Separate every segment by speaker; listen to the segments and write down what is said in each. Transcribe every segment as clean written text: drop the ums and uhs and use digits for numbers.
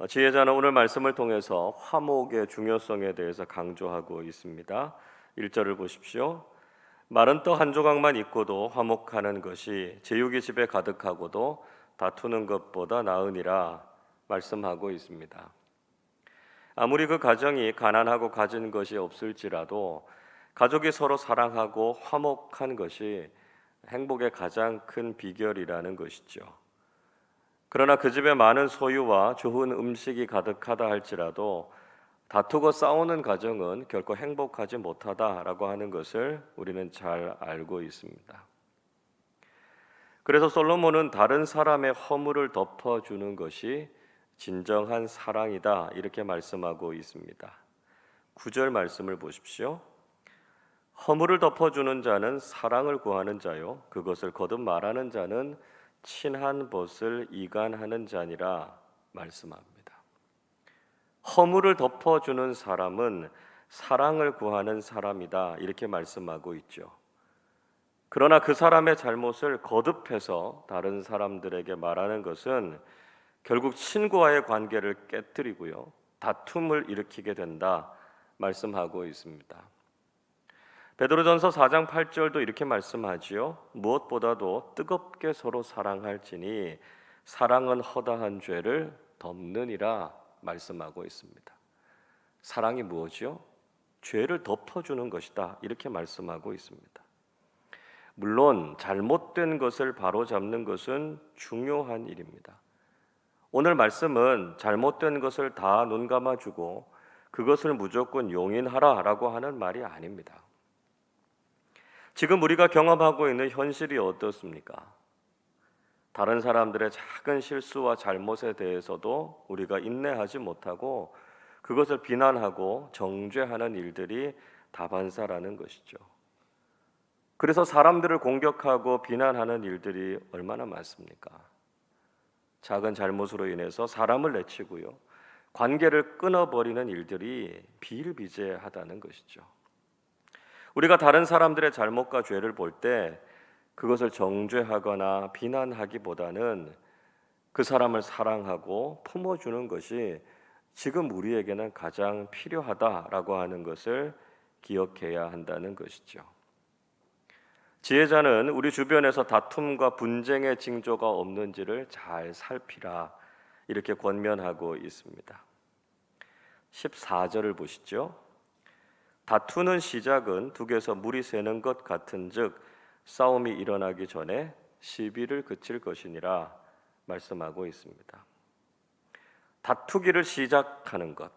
Speaker 1: 지혜자는 오늘 말씀을 통해서 화목의 중요성에 대해서 강조하고 있습니다. 1절을 보십시오. 마른 떡 한 조각만 있고도 화목하는 것이 제육이 집에 가득하고도 다투는 것보다 나으니라 말씀하고 있습니다. 아무리 그 가정이 가난하고 가진 것이 없을지라도 가족이 서로 사랑하고 화목한 것이 행복의 가장 큰 비결이라는 것이죠. 그러나 그 집에 많은 소유와 좋은 음식이 가득하다 할지라도 다투고 싸우는 가정은 결코 행복하지 못하다라고 하는 것을 우리는 잘 알고 있습니다. 그래서 솔로몬은 다른 사람의 허물을 덮어주는 것이 진정한 사랑이다 이렇게 말씀하고 있습니다. 9절 말씀을 보십시오. 허물을 덮어주는 자는 사랑을 구하는 자요 그것을 거듭 말하는 자는 친한 벗을 이간하는 자니라 말씀합니다. 허물을 덮어주는 사람은 사랑을 구하는 사람이다 이렇게 말씀하고 있죠. 그러나 그 사람의 잘못을 거듭해서 다른 사람들에게 말하는 것은 결국 친구와의 관계를 깨뜨리고요 다툼을 일으키게 된다 말씀하고 있습니다. 베드로전서 4장 8절도 이렇게 말씀하지요. 무엇보다도 뜨겁게 서로 사랑할지니 사랑은 허다한 죄를 덮느니라 말씀하고 있습니다. 사랑이 무엇이요? 죄를 덮어주는 것이다 이렇게 말씀하고 있습니다. 물론 잘못된 것을 바로잡는 것은 중요한 일입니다. 오늘 말씀은 잘못된 것을 다 눈 감아주고 그것을 무조건 용인하라라고 하는 말이 아닙니다. 지금 우리가 경험하고 있는 현실이 어떻습니까? 다른 사람들의 작은 실수와 잘못에 대해서도 우리가 인내하지 못하고 그것을 비난하고 정죄하는 일들이 다반사라는 것이죠. 그래서 사람들을 공격하고 비난하는 일들이 얼마나 많습니까? 작은 잘못으로 인해서 사람을 내치고요 관계를 끊어버리는 일들이 비일비재하다는 것이죠. 우리가 다른 사람들의 잘못과 죄를 볼 때 그것을 정죄하거나 비난하기보다는 그 사람을 사랑하고 품어주는 것이 지금 우리에게는 가장 필요하다라고 하는 것을 기억해야 한다는 것이죠. 지혜자는 우리 주변에서 다툼과 분쟁의 징조가 없는지를 잘 살피라 이렇게 권면하고 있습니다. 14절을 보시죠. 다투는 시작은 둑에서 물이 새는 것 같은즉 싸움이 일어나기 전에 시비를 그칠 것이니라 말씀하고 있습니다. 다투기를 시작하는 것,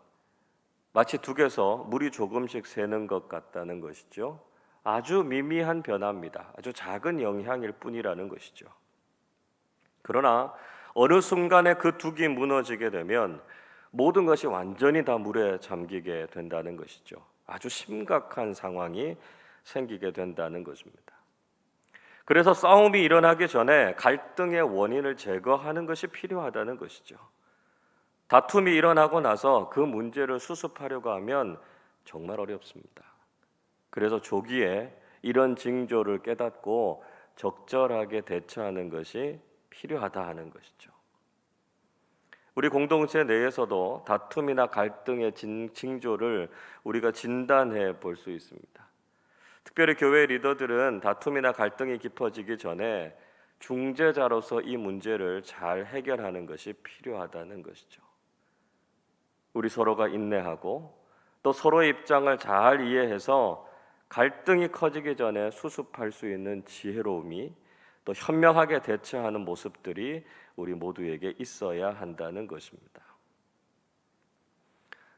Speaker 1: 마치 둑에서 물이 조금씩 새는 것 같다는 것이죠. 아주 미미한 변화입니다. 아주 작은 영향일 뿐이라는 것이죠. 그러나 어느 순간에 그 둑이 무너지게 되면 모든 것이 완전히 다 물에 잠기게 된다는 것이죠. 아주 심각한 상황이 생기게 된다는 것입니다. 그래서 싸움이 일어나기 전에 갈등의 원인을 제거하는 것이 필요하다는 것이죠. 다툼이 일어나고 나서 그 문제를 수습하려고 하면 정말 어렵습니다. 그래서 조기에 이런 징조를 깨닫고 적절하게 대처하는 것이 필요하다 하는 것이죠. 우리 공동체 내에서도 다툼이나 갈등의 징조를 우리가 진단해 볼 수 있습니다. 특별히 교회 리더들은 다툼이나 갈등이 깊어지기 전에 중재자로서 이 문제를 잘 해결하는 것이 필요하다는 것이죠. 우리 서로가 인내하고 또 서로의 입장을 잘 이해해서 갈등이 커지기 전에 수습할 수 있는 지혜로움이 또 현명하게 대처하는 모습들이 우리 모두에게 있어야 한다는 것입니다.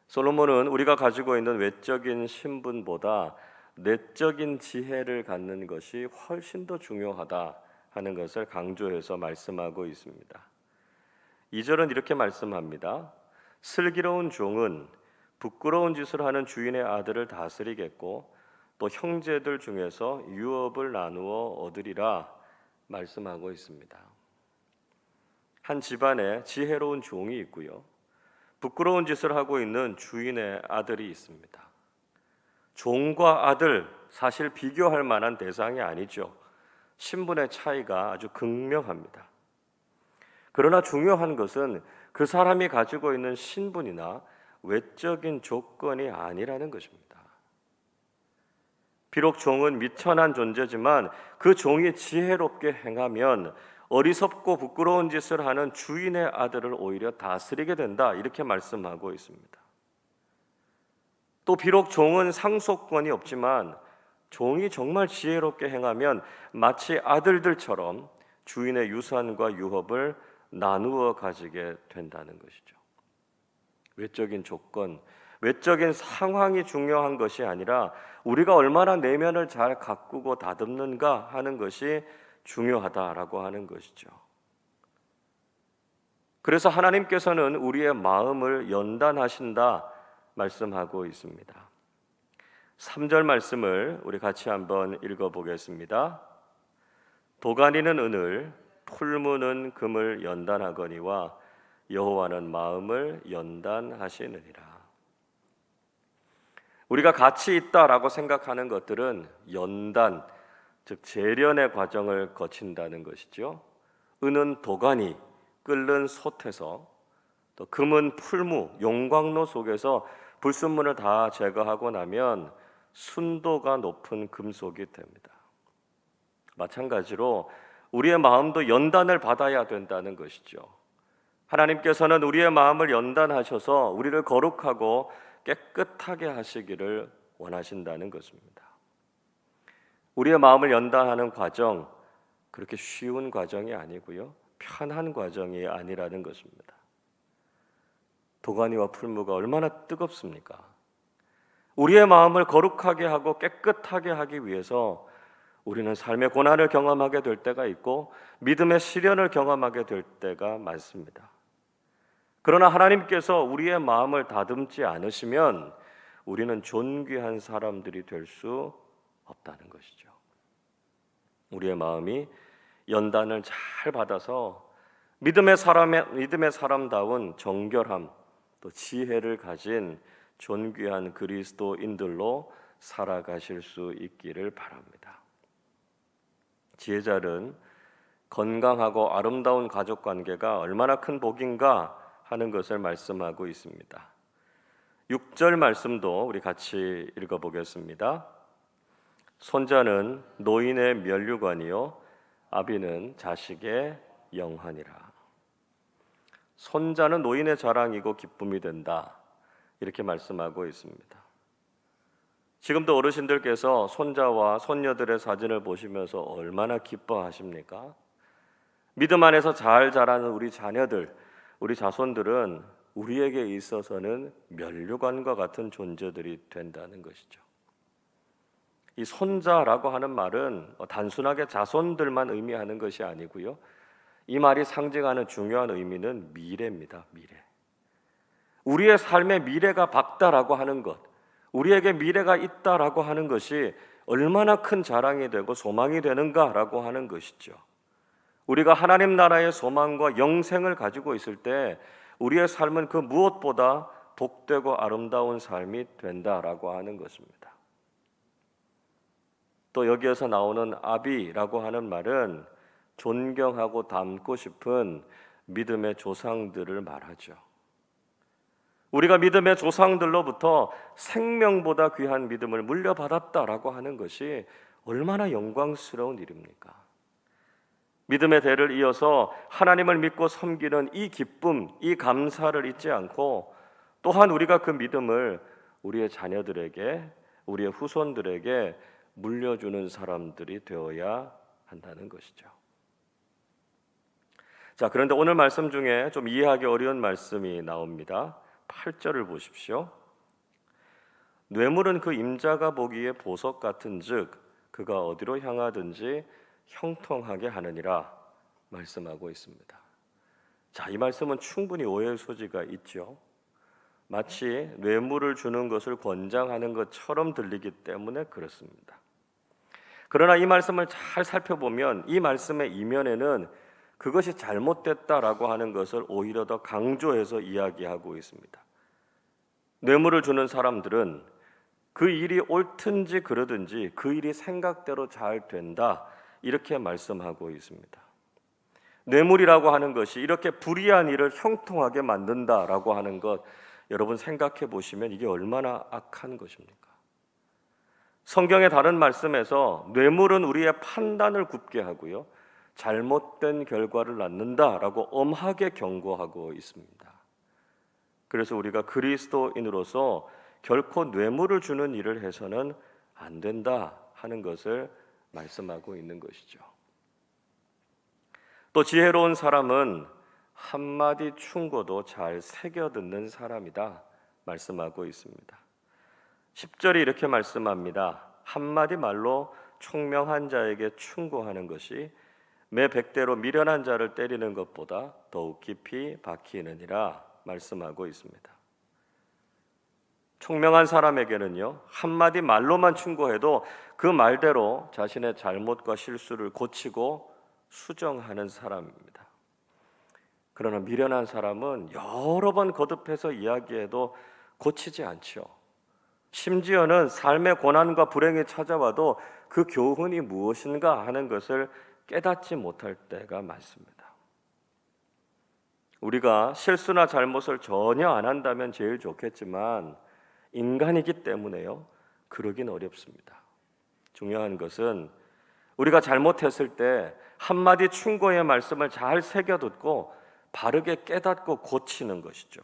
Speaker 1: 솔로몬은 우리가 가지고 있는 외적인 신분보다 내적인 지혜를 갖는 것이 훨씬 더 중요하다 하는 것을 강조해서 말씀하고 있습니다. 2절은 이렇게 말씀합니다. 슬기로운 종은 부끄러운 짓을 하는 주인의 아들을 다스리겠고 또 형제들 중에서 유업을 나누어 얻으리라 말씀하고 있습니다. 한 집안에 지혜로운 종이 있고요. 부끄러운 짓을 하고 있는 주인의 아들이 있습니다. 종과 아들 사실 비교할 만한 대상이 아니죠. 신분의 차이가 아주 극명합니다. 그러나 중요한 것은 그 사람이 가지고 있는 신분이나 외적인 조건이 아니라는 것입니다. 비록 종은 미천한 존재지만 그 종이 지혜롭게 행하면 어리석고 부끄러운 짓을 하는 주인의 아들을 오히려 다스리게 된다, 이렇게 말씀하고 있습니다. 또 비록 종은 상속권이 없지만 종이 정말 지혜롭게 행하면 마치 아들들처럼 주인의 유산과 유업을 나누어 가지게 된다는 것이죠. 외적인 조건, 외적인 상황이 중요한 것이 아니라 우리가 얼마나 내면을 잘 가꾸고 다듬는가 하는 것이 중요하다라고 하는 것이죠. 그래서 하나님께서는 우리의 마음을 연단하신다 말씀하고 있습니다. 3절 말씀을 우리 같이 한번 읽어보겠습니다. 도가니는 은을, 풀무는 금을 연단하거니와 여호와는 마음을 연단하시느니라. 우리가 가치 있다라고 생각하는 것들은 연단, 즉 재련의 과정을 거친다는 것이죠. 은은 도가니, 끓는 솥에서, 또 금은 풀무, 용광로 속에서 불순물을 다 제거하고 나면 순도가 높은 금속이 됩니다. 마찬가지로 우리의 마음도 연단을 받아야 된다는 것이죠. 하나님께서는 우리의 마음을 연단하셔서 우리를 거룩하고 깨끗하게 하시기를 원하신다는 것입니다. 우리의 마음을 연단하는 과정, 그렇게 쉬운 과정이 아니고요, 편한 과정이 아니라는 것입니다. 도가니와 풀무가 얼마나 뜨겁습니까? 우리의 마음을 거룩하게 하고 깨끗하게 하기 위해서 우리는 삶의 고난을 경험하게 될 때가 있고 믿음의 시련을 경험하게 될 때가 많습니다. 그러나 하나님께서 우리의 마음을 다듬지 않으시면 우리는 존귀한 사람들이 될 수 없다는 것이죠. 우리의 마음이 연단을 잘 받아서 믿음의 사람다운 정결함, 또 지혜를 가진 존귀한 그리스도인들로 살아가실 수 있기를 바랍니다. 지혜자는 건강하고 아름다운 가족 관계가 얼마나 큰 복인가 하는 것을 말씀하고 있습니다. 6절 말씀도 우리 같이 읽어보겠습니다. 손자는 노인의 면류관이요 아비는 자식의 영환이라. 손자는 노인의 자랑이고 기쁨이 된다, 이렇게 말씀하고 있습니다. 지금도 어르신들께서 손자와 손녀들의 사진을 보시면서 얼마나 기뻐하십니까? 믿음 안에서 잘 자라는 우리 자녀들, 우리 자손들은 우리에게 있어서는 면류관과 같은 존재들이 된다는 것이죠. 이 손자라고 하는 말은 단순하게 자손들만 의미하는 것이 아니고요, 이 말이 상징하는 중요한 의미는 미래입니다. 미래. 우리의 삶의 미래가 밝다라고 하는 것, 우리에게 미래가 있다라고 하는 것이 얼마나 큰 자랑이 되고 소망이 되는가라고 하는 것이죠. 우리가 하나님 나라의 소망과 영생을 가지고 있을 때 우리의 삶은 그 무엇보다 복되고 아름다운 삶이 된다라고 하는 것입니다. 또 여기에서 나오는 아비라고 하는 말은 존경하고 닮고 싶은 믿음의 조상들을 말하죠. 우리가 믿음의 조상들로부터 생명보다 귀한 믿음을 물려받았다라고 하는 것이 얼마나 영광스러운 일입니까? 믿음의 대를 이어서 하나님을 믿고 섬기는 이 기쁨, 이 감사를 잊지 않고 또한 우리가 그 믿음을 우리의 자녀들에게, 우리의 후손들에게 물려주는 사람들이 되어야 한다는 것이죠. 자, 그런데 오늘 말씀 중에 좀 이해하기 어려운 말씀이 나옵니다. 8절을 보십시오. 뇌물은 그 임자가 보기에 보석 같은즉 그가 어디로 향하든지 형통하게 하느니라 말씀하고 있습니다. 자, 이 말씀은 충분히 오해의 소지가 있죠. 마치 뇌물을 주는 것을 권장하는 것처럼 들리기 때문에 그렇습니다. 그러나 이 말씀을 잘 살펴보면 이 말씀의 이면에는 그것이 잘못됐다라고 하는 것을 오히려 더 강조해서 이야기하고 있습니다. 뇌물을 주는 사람들은 그 일이 옳든지 그러든지 그 일이 생각대로 잘 된다, 이렇게 말씀하고 있습니다. 뇌물이라고 하는 것이 이렇게 불의한 일을 형통하게 만든다라고 하는 것, 여러분 생각해 보시면 이게 얼마나 악한 것입니까? 성경의 다른 말씀에서 뇌물은 우리의 판단을 굽게 하고요, 잘못된 결과를 낳는다라고 엄하게 경고하고 있습니다. 그래서 우리가 그리스도인으로서 결코 뇌물을 주는 일을 해서는 안 된다 하는 것을 말씀하고 있는 것이죠. 또 지혜로운 사람은 한마디 충고도 잘 새겨듣는 사람이다 말씀하고 있습니다. 10절이 이렇게 말씀합니다. 한마디 말로 총명한 자에게 충고하는 것이 매 100대로 미련한 자를 때리는 것보다 더욱 깊이 박히느니라 말씀하고 있습니다. 총명한 사람에게는요, 한마디 말로만 충고해도 그 말대로 자신의 잘못과 실수를 고치고 수정하는 사람입니다. 그러나 미련한 사람은 여러 번 거듭해서 이야기해도 고치지 않죠. 심지어는 삶의 고난과 불행이 찾아와도 그 교훈이 무엇인가 하는 것을 깨닫지 못할 때가 많습니다. 우리가 실수나 잘못을 전혀 안 한다면 제일 좋겠지만 인간이기 때문에요, 그러긴 어렵습니다. 중요한 것은 우리가 잘못했을 때 한마디 충고의 말씀을 잘 새겨듣고 바르게 깨닫고 고치는 것이죠.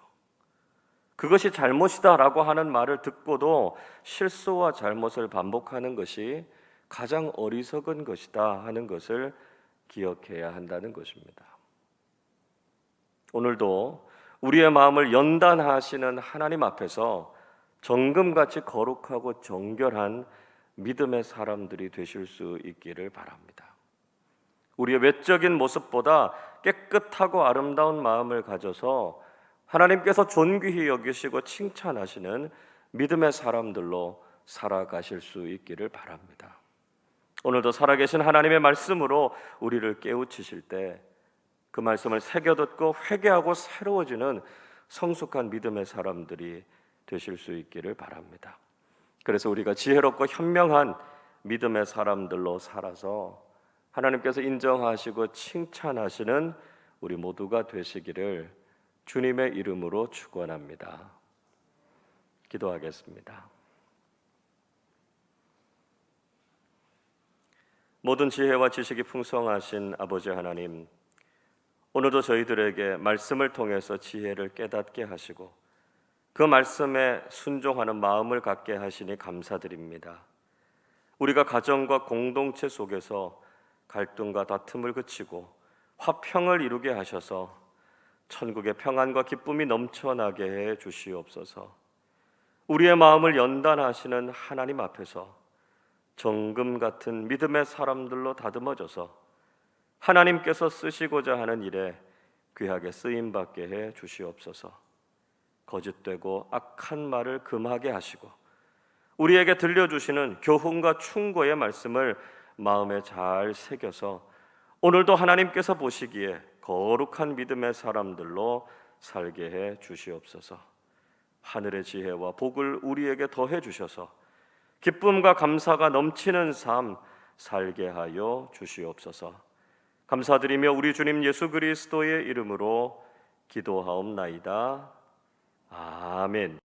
Speaker 1: 그것이 잘못이다라고 하는 말을 듣고도 실수와 잘못을 반복하는 것이 가장 어리석은 것이다 하는 것을 기억해야 한다는 것입니다. 오늘도 우리의 마음을 연단하시는 하나님 앞에서 정금같이 거룩하고 정결한 믿음의 사람들이 되실 수 있기를 바랍니다. 우리의 외적인 모습보다 깨끗하고 아름다운 마음을 가져서 하나님께서 존귀히 여기시고 칭찬하시는 믿음의 사람들로 살아가실 수 있기를 바랍니다. 오늘도 살아계신 하나님의 말씀으로 우리를 깨우치실 때 그 말씀을 새겨듣고 회개하고 새로워지는 성숙한 믿음의 사람들이 되실 수 있기를 바랍니다. 그래서 우리가 지혜롭고 현명한 믿음의 사람들로 살아서 하나님께서 인정하시고 칭찬하시는 우리 모두가 되시기를 주님의 이름으로 축원합니다. 기도하겠습니다. 모든 지혜와 지식이 풍성하신 아버지 하나님, 오늘도 저희들에게 말씀을 통해서 지혜를 깨닫게 하시고 그 말씀에 순종하는 마음을 갖게 하시니 감사드립니다. 우리가 가정과 공동체 속에서 갈등과 다툼을 그치고 화평을 이루게 하셔서 천국의 평안과 기쁨이 넘쳐나게 해 주시옵소서. 우리의 마음을 연단하시는 하나님 앞에서 정금 같은 믿음의 사람들로 다듬어져서 하나님께서 쓰시고자 하는 일에 귀하게 쓰임받게 해 주시옵소서. 거짓되고 악한 말을 금하게 하시고 우리에게 들려주시는 교훈과 충고의 말씀을 마음에 잘 새겨서 오늘도 하나님께서 보시기에 거룩한 믿음의 사람들로 살게 해 주시옵소서. 하늘의 지혜와 복을 우리에게 더해 주셔서 기쁨과 감사가 넘치는 삶 살게 하여 주시옵소서. 감사드리며 우리 주님 예수 그리스도의 이름으로 기도하옵나이다. 아멘.